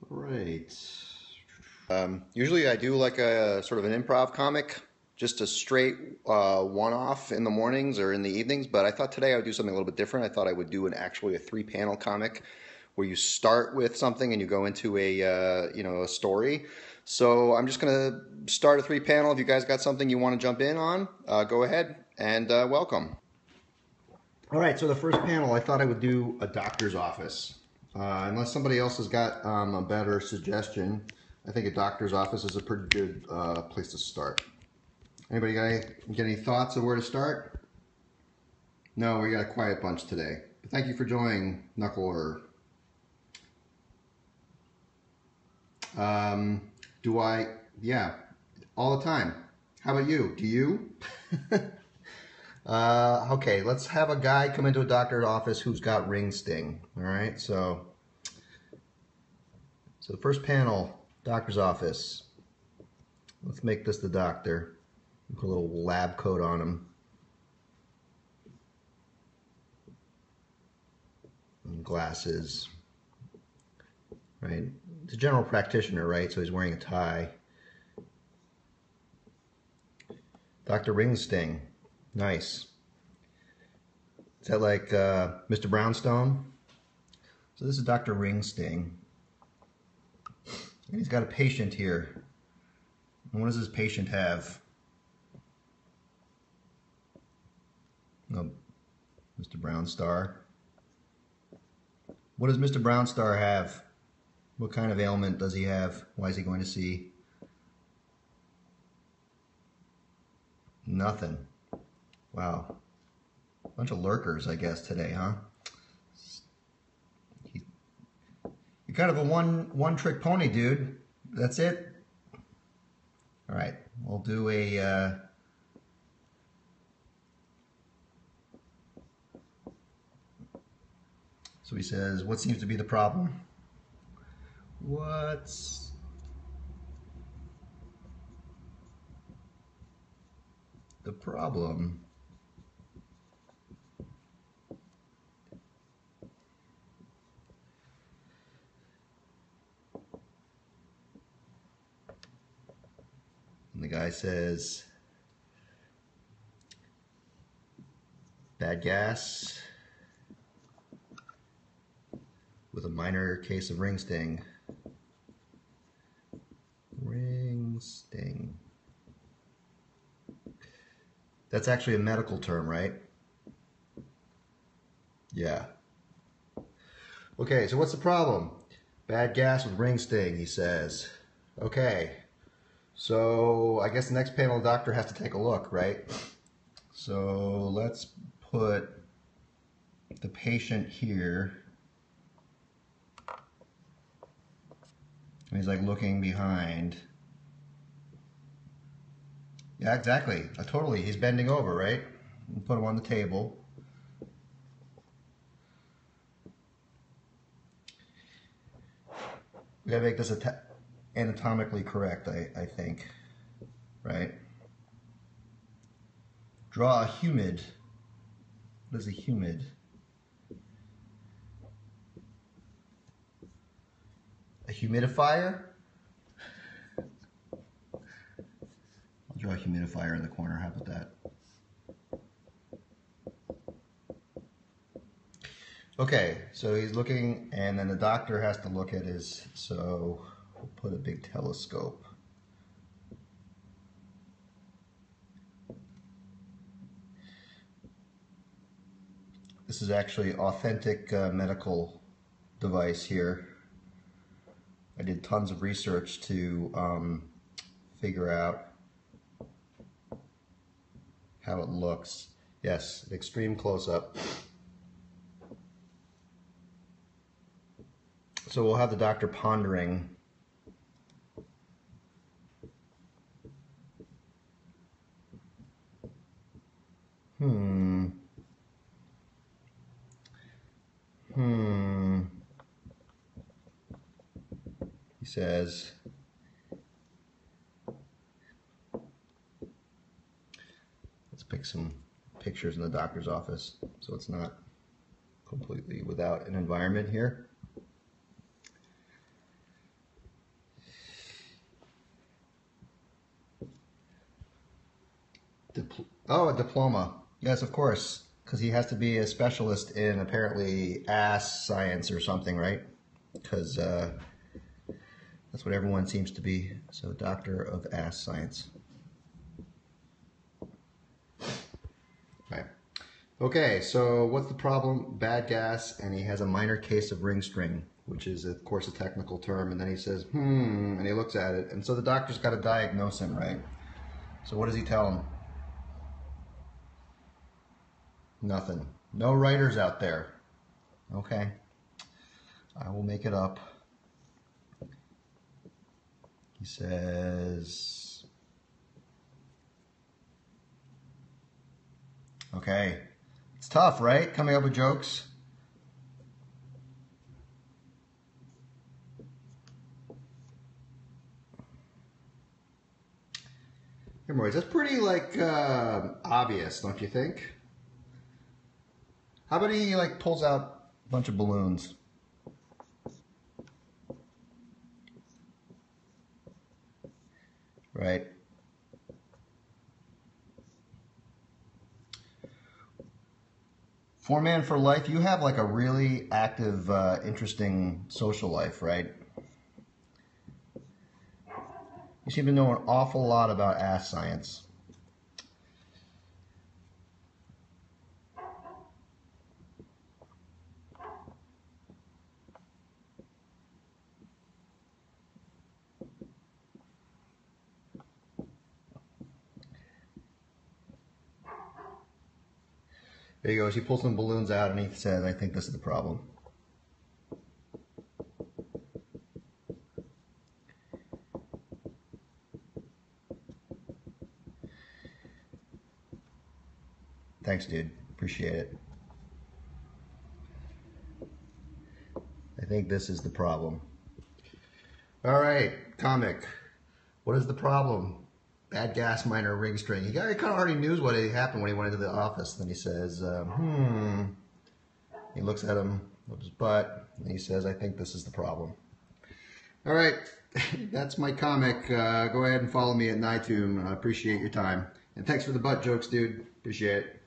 Right. Usually I do like a sort of an improv comic, just a straight one-off in the mornings or in the evenings. But I thought today I would do something a little bit different. I thought I would do actually a three-panel comic where you start with something and you go into a story. So I'm just gonna start a three-panel. If you guys got something you want to jump in on, go ahead and welcome. All right, so the first panel, I thought I would do a doctor's office. Unless somebody else has got a better suggestion, I think a doctor's office is a pretty good place to start. Anybody get any thoughts of where to start? No, we got a quiet bunch today. But thank you for joining, Knuckler. Yeah, all the time. How about you? Do you? Okay, let's have a guy come into a doctor's office who's got ring sting. All right, so the first panel, doctor's office. Let's make this the doctor. Put a little lab coat on him. And glasses. Right? It's a general practitioner, right? So he's wearing a tie. Dr. Ringsting. Nice. Is that like Mr. Brownstone? So this is Dr. Ringsting. And he's got a patient here. And what does this patient have? Oh, Mr. Brownstar. What does Mr. Brownstar have? What kind of ailment does he have? Why is he going to see? Nothing. Wow. Bunch of lurkers, I guess, today, huh? You're kind of a one-trick pony, dude. That's it? All right. We'll do a... So he says, what seems to be the problem? What's the problem? And the guy says, bad gas with a minor case of ring sting. Ring sting. That's actually a medical term, right? Yeah. Okay, so what's the problem? Bad gas with ring sting, he says. Okay. So I guess the next panel doctor has to take a look, right? So let's put the patient here. And he's like looking behind. Yeah, exactly. Totally. He's bending over, right? And put him on the table. We gotta make this anatomically correct, I think. Right? Draw a humid. What is a humid? A humidifier? I'll draw a humidifier in the corner. How about that? Okay, so he's looking, and then the doctor has to look at his, so we'll put a big telescope. This is actually authentic medical device here. I did tons of research to figure out how it looks. Yes, extreme close-up. So we'll have the doctor pondering. He says, let's pick some pictures in the doctor's office so it's not completely without an environment here. Oh, a diploma. Yes, of course. Because he has to be a specialist in apparently ass science or something, right? Because that's what everyone seems to be. So, doctor of ass science. Right. Okay, so what's the problem? Bad gas, and he has a minor case of ring string, which is, of course, a technical term. And then he says, and he looks at it. And so the doctor's got to diagnose him, right? So what does he tell him? Nothing. No writers out there. Okay. I will make it up. He says, okay. It's tough, right? Coming up with jokes. Here, boys, that's pretty, like, obvious, don't you think? How about he, like, pulls out a bunch of balloons? Right? Four-man for life, you have, like, a really active, interesting social life, right? You seem to know an awful lot about ass science. There he goes. He pulls some balloons out and he says, I think this is the problem. Thanks, dude. Appreciate it. I think this is the problem. All right, comic. What is the problem? Bad gas, minor ring string. He kind of already knew what had happened when he went into the office. Then he says, He looks at him with his butt, and he says, I think this is the problem. All right, that's my comic. Go ahead and follow me at Nitune. I appreciate your time. And thanks for the butt jokes, dude. Appreciate it.